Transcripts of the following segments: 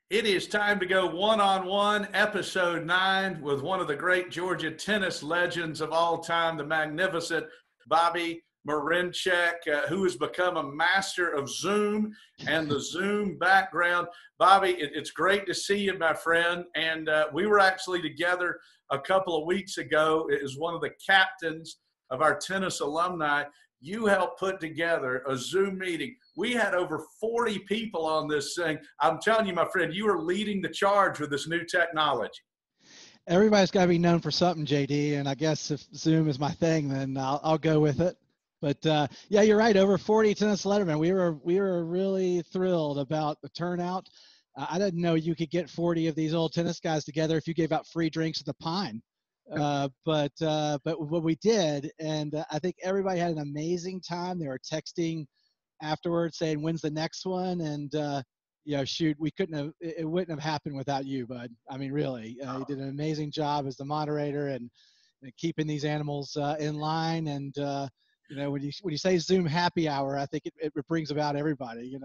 It is time to go one-on-one, episode 9, with one of the great Georgia tennis legends of all time, the magnificent Bobby Mariencheck, who has become a master of Zoom and the Zoom background. Bobby, it's great to see you, my friend. And we were actually together a couple of weeks ago. It is one of the captains of our tennis alumni. You helped put together a Zoom meeting. We had over 40 people on this thing. I'm telling you, my friend, you are leading the charge with this new technology. Everybody's got to be known for something, JD, and I guess if Zoom is my thing, then I'll go with it. But yeah, you're right. Over 40 tennis lettermen. We were really thrilled about the turnout. I didn't know you could get 40 of these old tennis guys together if you gave out free drinks at the Pine. But what we did, and I think everybody had an amazing time. They were texting afterwards saying, "When's the next one?" And shoot, it wouldn't have happened without you, bud. I mean, really, you did an amazing job as the moderator and keeping these animals in line. And when you say Zoom happy hour, I think it brings about everybody.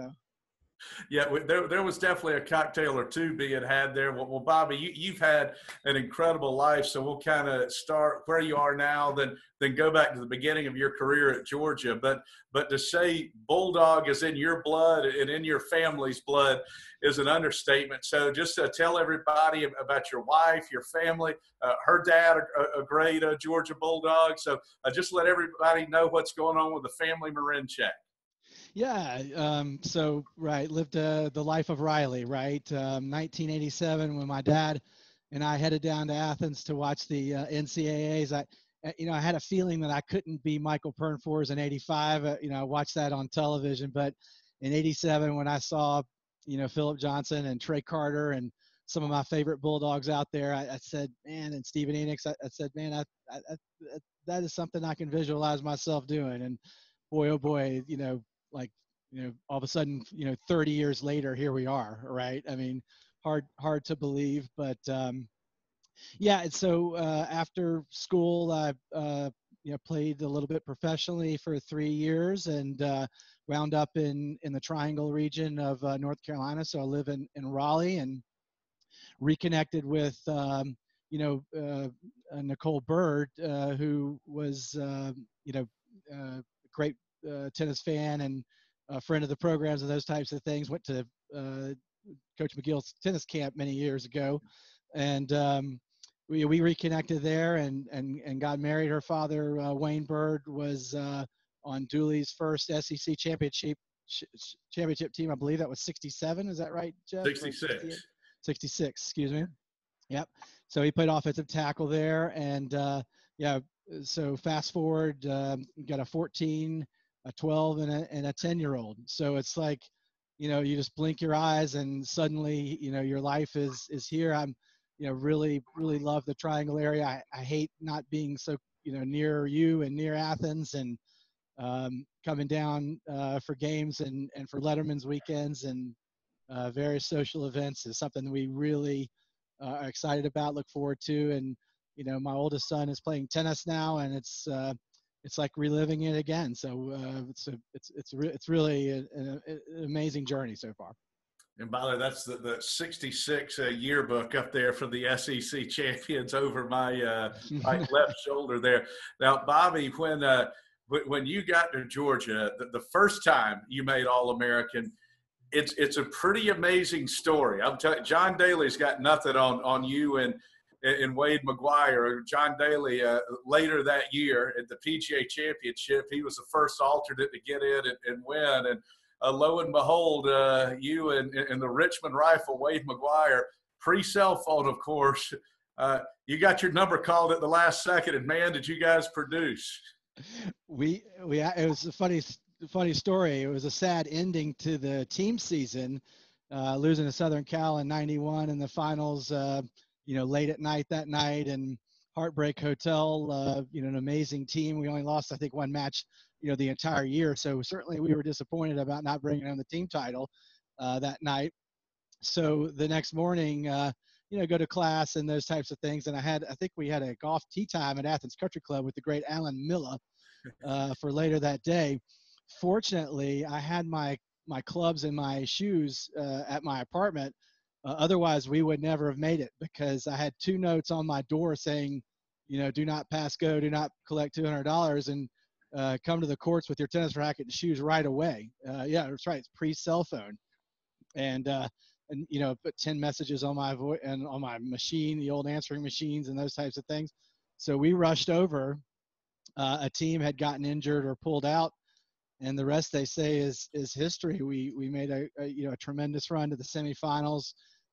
Yeah, there was definitely a cocktail or two being had there. Well, Bobby, you've had an incredible life, so we'll kind of start where you are now, then go back to the beginning of your career at Georgia. But to say Bulldawg is in your blood and in your family's blood is an understatement. So just tell everybody about your wife, your family, her dad, a great Georgia Bulldog. So just let everybody know what's going on with the family Mariencheck. Yeah. So, right. Lived the life of Riley, right? 1987, when my dad and I headed down to Athens to watch the NCAAs. I had a feeling that I couldn't be Michael Pernfors in 85. I watched that on television, but in 87, when I saw, Philip Johnson and Trey Carter and some of my favorite Bulldogs out there, I said, man, and Stephen Enix, I said, man, that is something I can visualize myself doing. And boy, oh boy, all of a sudden, 30 years later, here we are, right? I mean, hard to believe, but yeah. And so after school, I played a little bit professionally for 3 years and wound up in the Triangle region of North Carolina. So I live in Raleigh and reconnected with Nicole Bird, who was great tennis fan and a friend of the programs and those types of things. Went to Coach McGill's tennis camp many years ago, and we reconnected there and got married. Her father, Wayne Bird, was on Dooley's first SEC championship team. I believe that was 67. Is that right, Jeff? 66. 66. Excuse me. Yep. So he played offensive tackle there, and So fast forward, got a 14, a 12, and a 10-year-old. So it's like, you just blink your eyes and suddenly, your life is here. I'm, really love the Triangle area. I hate not being so, near you and near Athens, and coming down for games and for Letterman's weekends and various social events is something we really are excited about, look forward to. And my oldest son is playing tennis now, and it's like reliving it again. So it's really an amazing journey so far. And by the way, that's the 66 yearbook up there for the SEC champions over my right left shoulder there. Now, Bobby, when you got to Georgia, the first time you made All-American, it's a pretty amazing story. I'm telling you, John Daly's got nothing on you and Wade McGuire. John Daly, later that year at the PGA Championship, he was the first alternate to get in and win. And lo and behold, you and the Richmond Rifle, Wade McGuire, pre-cell phone, of course, you got your number called at the last second, and man, did you guys produce. It was a funny story. It was a sad ending to the team season, losing to Southern Cal in 91 in the finals, late at night that night, and Heartbreak Hotel, an amazing team. We only lost, I think, one match, the entire year. So certainly we were disappointed about not bringing home the team title that night. So the next morning, go to class and those types of things. And I think we had a golf tee time at Athens Country Club with the great Alan Miller for later that day. Fortunately, I had my clubs and my shoes at my apartment. Otherwise, we would never have made it, because I had 2 notes on my door saying, do not pass go, do not collect $200, and come to the courts with your tennis racket and shoes right away. Yeah, that's right. It's pre-cell phone. And put 10 messages on my voice and on my machine, the old answering machines and those types of things. So we rushed over. A team had gotten injured or pulled out, and the rest, they say, is history. We made a tremendous run to the semifinals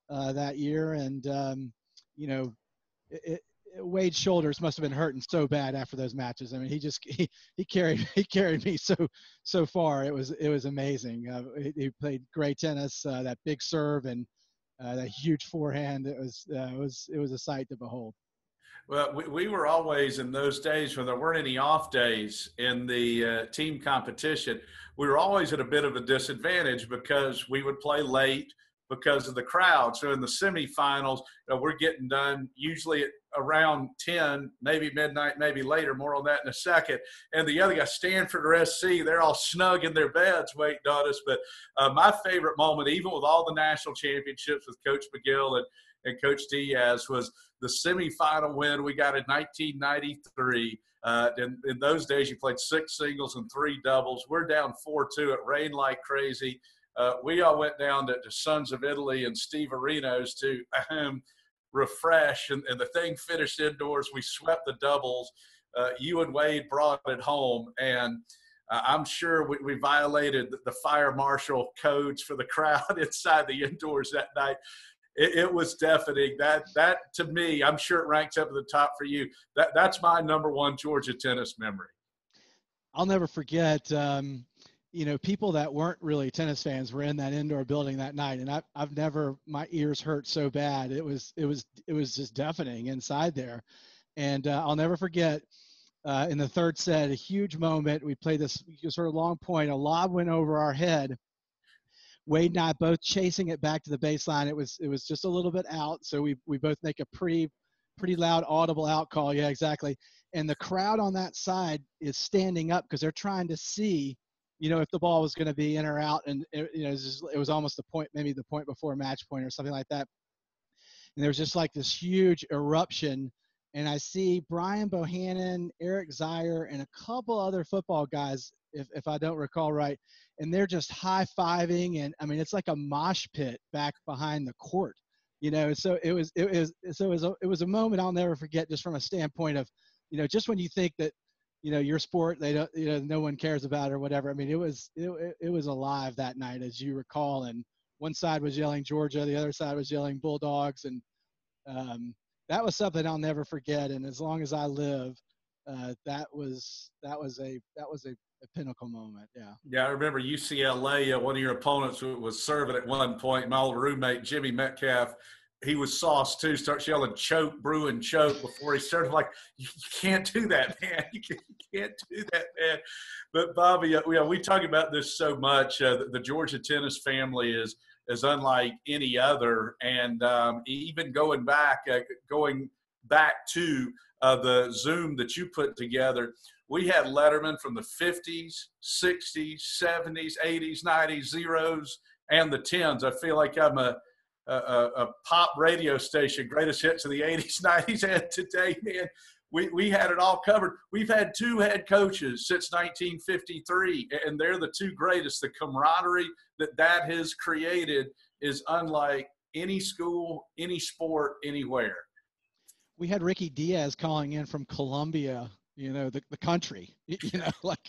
that year, and Wade's shoulders must have been hurting so bad after those matches. I mean, he carried me so far. It was amazing. He played great tennis, that big serve and that huge forehand. It was a sight to behold. Well, we were always, in those days when there weren't any off days in the team competition, we were always at a bit of a disadvantage because we would play late because of the crowd. So in the semifinals, we're getting done usually at around 10, maybe midnight, maybe later. More on that in a second. And the other guy, Stanford or SC, they're all snug in their beds waiting on us. But my favorite moment, even with all the national championships with Coach Magill and Coach Diaz, was the semifinal win we got in 1993. In those days, you played 6 singles and 3 doubles. We're down 4-2. It rained like crazy. We all went down to Sons of Italy and Steve Areno's to refresh, and the thing finished indoors. We swept the doubles. You and Wade brought it home, and I'm sure we violated the fire marshal codes for the crowd inside the indoors that night. It was deafening. That to me, I'm sure it ranks up at the top for you. That's my number one Georgia tennis memory. I'll never forget. People that weren't really tennis fans were in that indoor building that night, and I've never, my ears hurt so bad. It was just deafening inside there. And I'll never forget in the third set, a huge moment. We played this sort of long point. A lob went over our head. Wade and I both chasing it back to the baseline. It was just a little bit out, so we both make a pretty loud audible out call. Yeah, exactly. And the crowd on that side is standing up because they're trying to see, if the ball was going to be in or out. And it was almost the point, maybe the point before match point or something like that. And there was just like this huge eruption. And I see Brian Bohannon, Eric Zier, and a couple other football guys, if I don't recall right, and they're just high-fiving, and I mean it's like a mosh pit back behind the court, So it was a moment I'll never forget, just from a standpoint of, just when you think that, your sport, they don't, no one cares about or whatever. I mean, it was alive that night, as you recall, and one side was yelling Georgia, the other side was yelling Bulldogs, and that was something I'll never forget. And as long as I live, that was a pinnacle moment. Yeah. Yeah, I remember UCLA. One of your opponents was serving at one point. My old roommate Jimmy Metcalf, he was sauced too. Starts yelling "choke, Bruin, choke" before he started. Like, you can't do that, man. You can't do that, man. But Bobby, we talk about this so much. The Georgia tennis family is unlike any other, and even going back to the Zoom that you put together. We had Letterman from the 50s, 60s, 70s, 80s, 90s, zeros, and the 10s. I feel like I'm a pop radio station, greatest hits of the 80s, 90s, and today, man. We had it all covered. We've had 2 head coaches since 1953, and they're the 2 greatest. The camaraderie that has created is unlike any school, any sport, anywhere. We had Ricky Diaz calling in from Colombia, the country, like,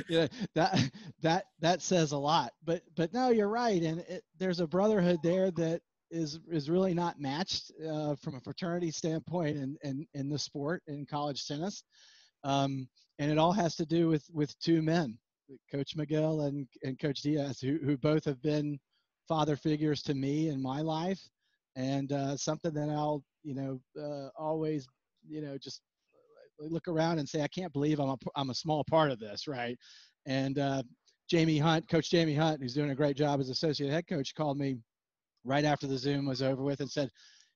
that says a lot. But no, you're right, and there's a brotherhood there that is really not matched from a fraternity standpoint in the sport, in college tennis, and it all has to do with 2 men, Coach Magill and Coach Diaz, who both have been father figures to me in my life, and something that I'll always just look around and say, I can't believe I'm a small part of this, right? And Coach Jamie Hunt, who's doing a great job as associate head coach, called me right after the Zoom was over with and said,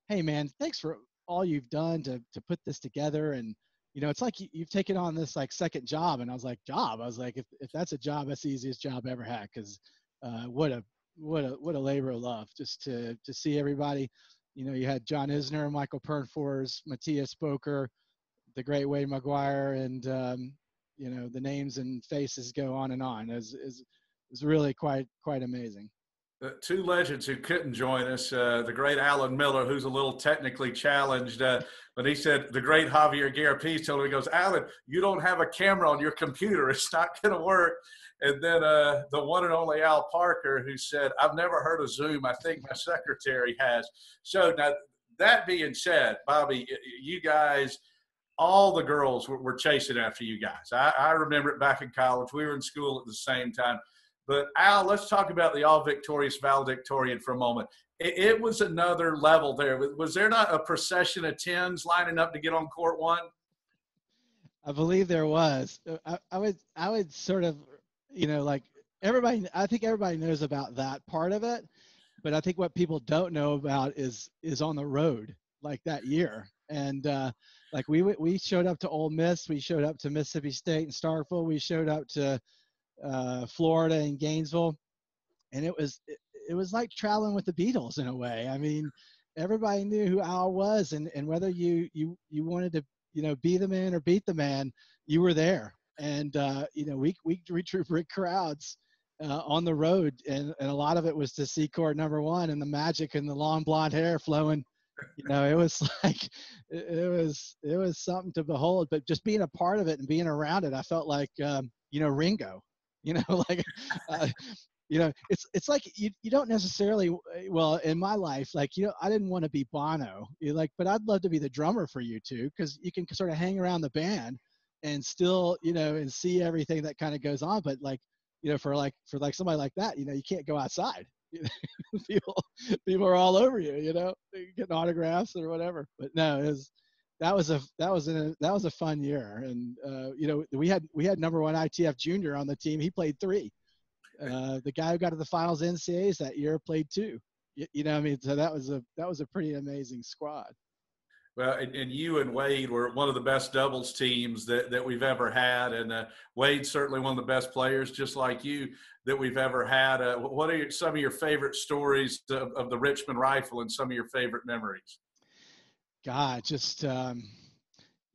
"Hey man, thanks for all you've done to put this together. And it's like you've taken on this like second job." And I was like, job? I was like, if that's a job, that's the easiest job I ever had, because what a what a labor of love just to see everybody. You had John Isner, Michael Pernfors, Matthias Boker, the great Wade McGuire, and the names and faces go on and on. Is really quite amazing. Two legends who couldn't join us, the great Alan Miller, who's a little technically challenged, but he said the great Javier Garapis told him, he goes, Alan, you don't have a camera on your computer. It's not going to work. And then the one and only Al Parker, who said, I've never heard of Zoom. I think my secretary has. So now, that being said, Bobby, you guys, all the girls were chasing after you guys. I remember it back in college. We were in school at the same time. But, Al, let's talk about the all-victorious valedictorian for a moment. It was another level there. Was there not a procession of 10s lining up to get on court one? I believe there was. I would sort of, like everybody, I think everybody knows about that part of it. But I think what people don't know about is on the road, like that year. And like we showed up to Ole Miss. We showed up to Mississippi State and Starkville. We showed up to Florida and Gainesville, and it was like traveling with the Beatles in a way. I mean, everybody knew who Al was, and whether you wanted to be the man or beat the man, you were there. And we drew big crowds on the road, and a lot of it was to see court number one and the magic and the long blonde hair flowing. It was like it was something to behold. But just being a part of it and being around it, I felt like Ringo. It's like you don't necessarily, well, in my life, like, I didn't want to be Bono, but I'd love to be the drummer for you two, because you can sort of hang around the band and still, and see everything that kind of goes on. But for somebody like that, you can't go outside. People are all over you, getting autographs or whatever. But no, that was a fun year. And we had number one ITF junior on the team. He played 3. The guy who got to the finals NCAAs that year played 2. So that was a pretty amazing squad. Well, and you and Wade were one of the best doubles teams that we've ever had, and Wade's certainly one of the best players, just like you, that we've ever had. What are some of your favorite stories of the Richmond Rifle and some of your favorite memories? God, just when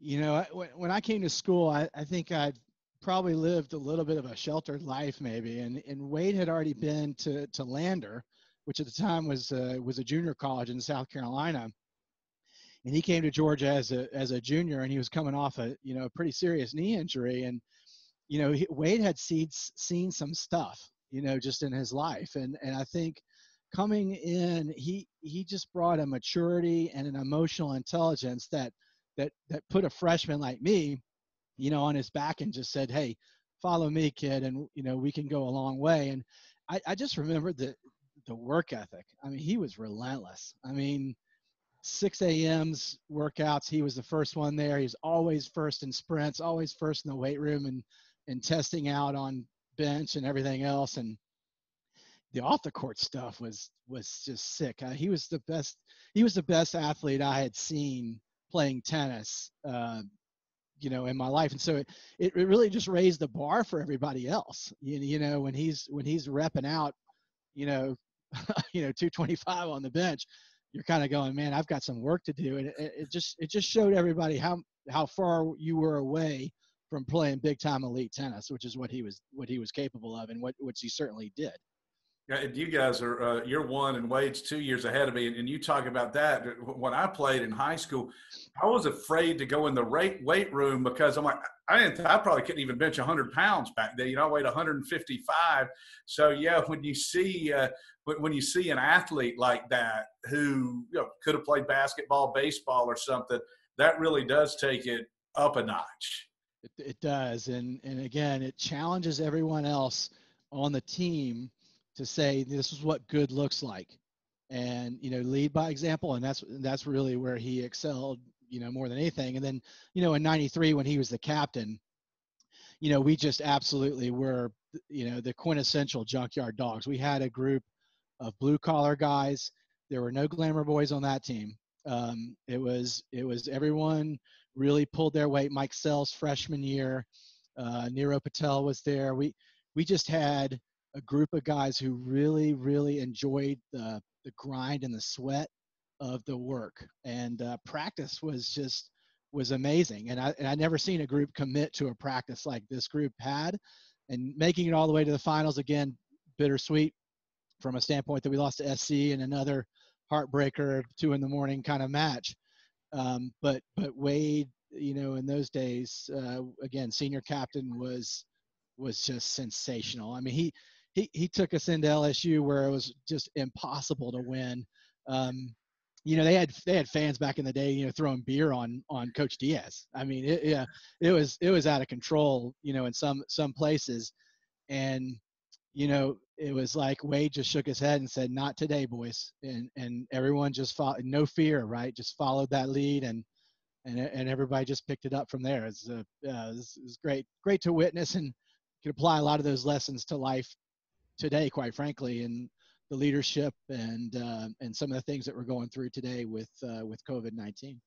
I came to school, I think I'd probably lived a little bit of a sheltered life, maybe. And Wade had already been to Lander, which at the time was a junior college in South Carolina. And he came to Georgia as a junior, and he was coming off a pretty serious knee injury. And Wade had seen some stuff, just in his life. And I think coming in, he just brought a maturity and an emotional intelligence that put a freshman like me, on his back and just said, hey, follow me, kid, and we can go a long way. And I just remembered the work ethic. I mean, he was relentless. I mean, 6 a.m.s workouts, he was the first one there. He was always first in sprints, always first in the weight room, and testing out on bench and everything else. And the off the court stuff was just sick. He was the best athlete I had seen playing tennis, in my life. And so it really just raised the bar for everybody else. When he's repping out, 225 on the bench, you're kind of going, man, I've got some work to do. And it just showed everybody how far you were away from playing big time elite tennis, which is what he was capable of, and which he certainly did. Yeah, and you guys are you're 1 and Wade's 2 years ahead of me. And you talk about that. When I played in high school, I was afraid to go in the weight room because I'm like, I probably couldn't even bench 100 pounds back then. I weighed 155. So yeah, when you see an athlete like that who could have played basketball, baseball, or something, that really does take it up a notch. It does, and again, it challenges everyone else on the team to say this is what good looks like, and lead by example. And that's really where he excelled, more than anything. And then in '93 when he was the captain, we just absolutely were the quintessential junkyard dogs. We had a group of blue collar guys. There were no glamour boys on that team. It was everyone really pulled their weight. Mike Sells freshman year, Nero Patel was there. We just had a group of guys who really, really enjoyed the grind and the sweat of the work. And practice was amazing. And I never seen a group commit to a practice like this group had, and making it all the way to the finals again, bittersweet from a standpoint that we lost to SC in another heartbreaker 2 a.m. kind of match. But Wade, in those days, again, senior captain was just sensational. I mean, he took us into LSU where it was just impossible to win. They had fans back in the day, throwing beer on Coach Diaz. I mean, it was out of control, in some places. And it was like Wade just shook his head and said, "Not today, boys." And everyone just followed, no fear, right? Just followed that lead, and everybody just picked it up from there. It was great to witness, and could apply a lot of those lessons to life today, quite frankly, and the leadership and some of the things that we're going through today with COVID-19.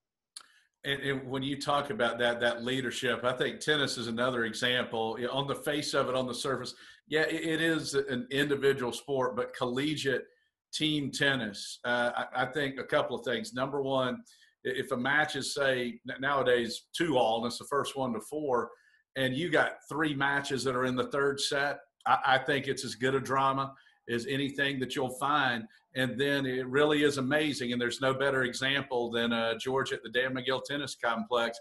And when you talk about that leadership, I think tennis is another example. On the face of it, on the surface, yeah, it is an individual sport, but collegiate team tennis, I think a couple of things. Number one, if a match is, say, nowadays 2-all, and it's the first 1-4, and you got 3 matches that are in the third set, I think it's as good a drama as anything that you'll find. And then it really is amazing, and there's no better example than Georgia at the Dan Magill Tennis Complex,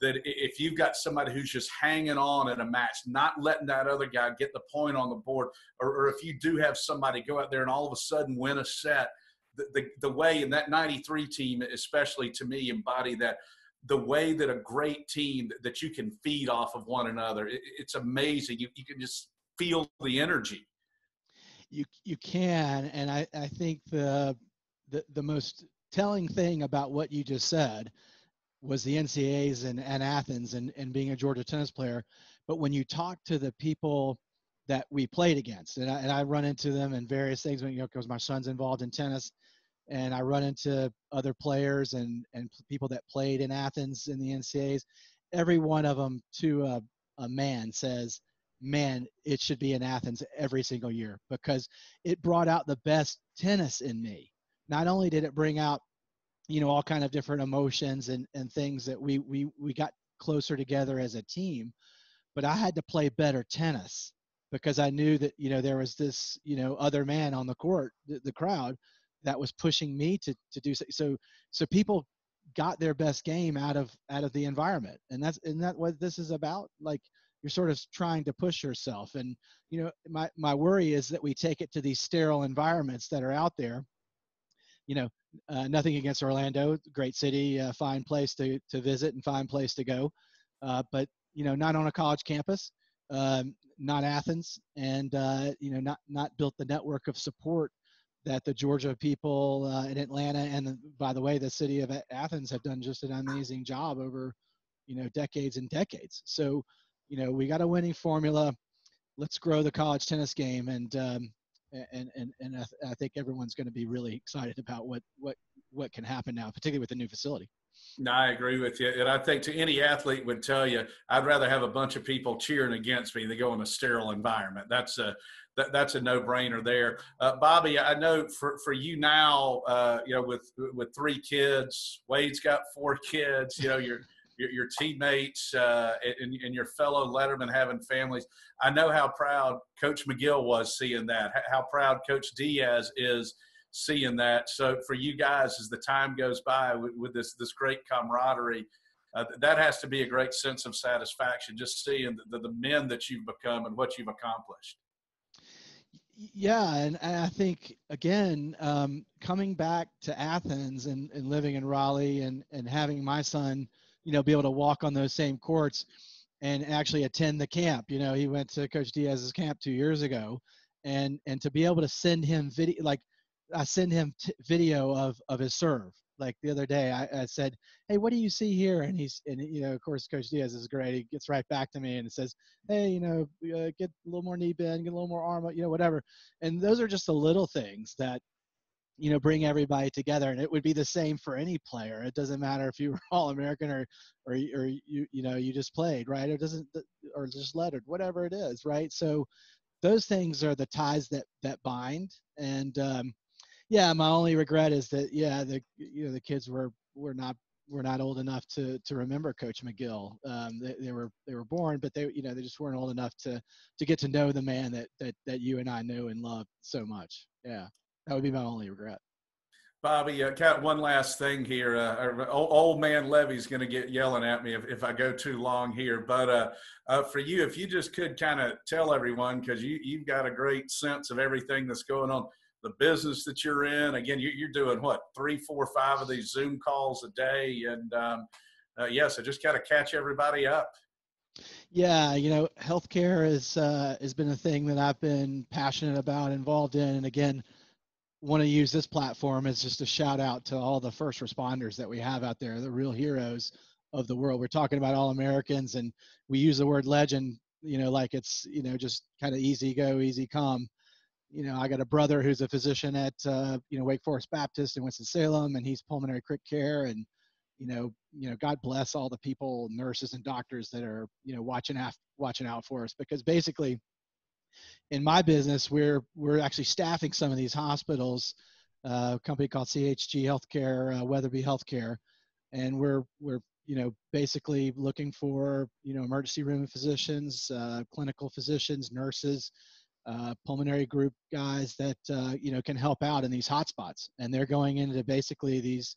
that if you've got somebody who's just hanging on in a match, not letting that other guy get the point on the board, or if you do have somebody go out there and all of a sudden win a set, the way, and that 93 team especially to me embody that, the way that a great team that you can feed off of one another, it's amazing. You can just feel the energy. You can, and I think the most telling thing about what you just said was the NCAAs and Athens and being a Georgia tennis player. But when you talk to the people that we played against, and I run into them in various things, because my son's involved in tennis, and I run into other players and people that played in Athens in the NCAAs, every one of them to a man says, "Man, it should be in Athens every single year," because it brought out the best tennis in me. Not only did it bring out, all kind of different emotions and things that we got closer together as a team, but I had to play better tennis because I knew that, there was this, other man on the court, the crowd, that was pushing me to do so. So people got their best game out of the environment. And that's what this is about. Like, you're sort of trying to push yourself. And, my worry is that we take it to these sterile environments that are out there. Nothing against Orlando, great city, fine place to visit and fine place to go. But, not on a college campus, not Athens, and, not built the network of support that the Georgia people in Atlanta, and by the way, the city of Athens, have done just an amazing job over, decades and decades. So, we got a winning formula. Let's grow the college tennis game, and I think everyone's going to be really excited about what can happen now, particularly with the new facility. No, I agree with you. And I think to any athlete would tell you, I'd rather have a bunch of people cheering against me than go in a sterile environment. That's a no-brainer there. Bobby, I know for you now, with 3 kids, Wade's got 4 kids, your teammates and your fellow lettermen having families. I know how proud Coach Magill was seeing that, how proud Coach Diaz is seeing that. So for you guys, as the time goes by with this great camaraderie, that has to be a great sense of satisfaction, just seeing the men that you've become and what you've accomplished. Yeah, and I think, again, coming back to Athens and living in Raleigh and having my son, be able to walk on those same courts and actually attend the camp. He went to Coach Diaz's camp 2 years ago, and to be able to send him video, like I send him video of his serve. Like the other day, I said, "Hey, what do you see here?" And of course, Coach Diaz is great. He gets right back to me and says, "Hey, get a little more knee bend, get a little more arm, whatever." And those are just the little things that, bring everybody together. And it would be the same for any player. It doesn't matter if you were All-American or you just played, right? Or just lettered, whatever it is, right? So those things are the ties that bind. And yeah, my only regret is that the kids were not old enough to remember Coach Magill. They were born, but they just weren't old enough to get to know the man that you and I knew and loved so much. Yeah, that would be my only regret. Bobby, kind of one last thing here. Old man Levy's going to get yelling at me if I go too long here. But for you, if you just could kind of tell everyone, because you've got a great sense of everything that's going on, the business that you're in. Again, you're doing what, 3, 4, 5 of these Zoom calls a day, and so just kind of catch everybody up. Yeah, healthcare has been a thing that I've been passionate about, involved in, and again, want to use this platform as just a shout out to all the first responders that we have out there, the real heroes of the world. We're talking about all Americans, and we use the word legend, like it's, just kind of easy go, easy come. I got a brother who's a physician at, Wake Forest Baptist in Winston-Salem, and he's pulmonary crit care. And, God bless all the people, nurses and doctors that are, watching out for us, because basically, in my business, we're actually staffing some of these hospitals, a company called CHG Healthcare, Weatherby Healthcare, and we're basically looking for emergency room physicians, clinical physicians, nurses, pulmonary group guys that can help out in these hotspots. And they're going into basically these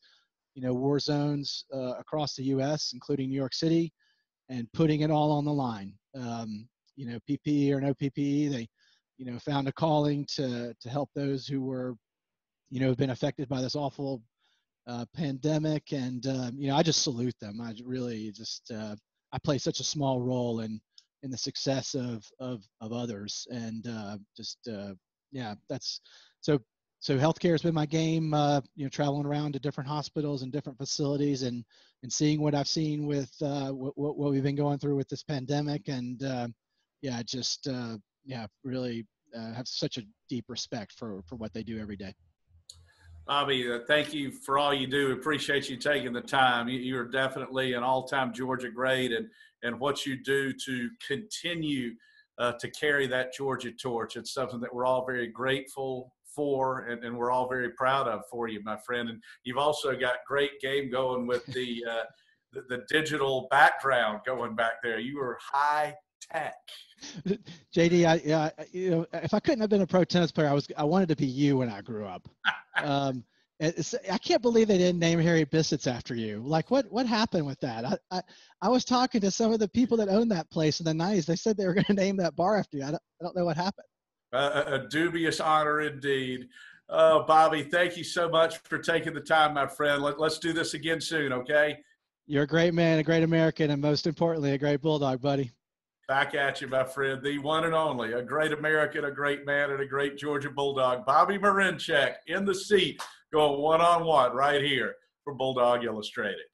war zones across the U.S., including New York City, and putting it all on the line. PPE or no PPE, they found a calling to help those who were have been affected by this awful pandemic. And I just salute them. I really just I play such a small role in the success of others. And that's so healthcare has been my game, traveling around to different hospitals and different facilities, and seeing what I've seen with what we've been going through with this pandemic. And really have such a deep respect for what they do every day. Bobby, thank you for all you do. Appreciate you taking the time. You are definitely an all-time Georgia great, and what you do to continue to carry that Georgia torch. It's something that we're all very grateful for, and we're all very proud of for you, my friend. And you've also got great game going with the digital background going back there. You were high tech. JD, if I couldn't have been a pro tennis player, I wanted to be you when I grew up. I can't believe they didn't name Harry Bissett's after you. Like, what happened with that? I was talking to some of the people that owned that place in the 90s. They said they were going to name that bar after you. I don't know what happened. A dubious honor indeed. Bobby, thank you so much for taking the time, my friend. Let's do this again soon, okay? You're a great man, a great American, and most importantly, a great Bulldog, buddy. Back at you, my friend, the one and only, a great American, a great man, and a great Georgia Bulldog. Bobby Mariencheck in the seat, going one-on-one right here for Bulldog Illustrated.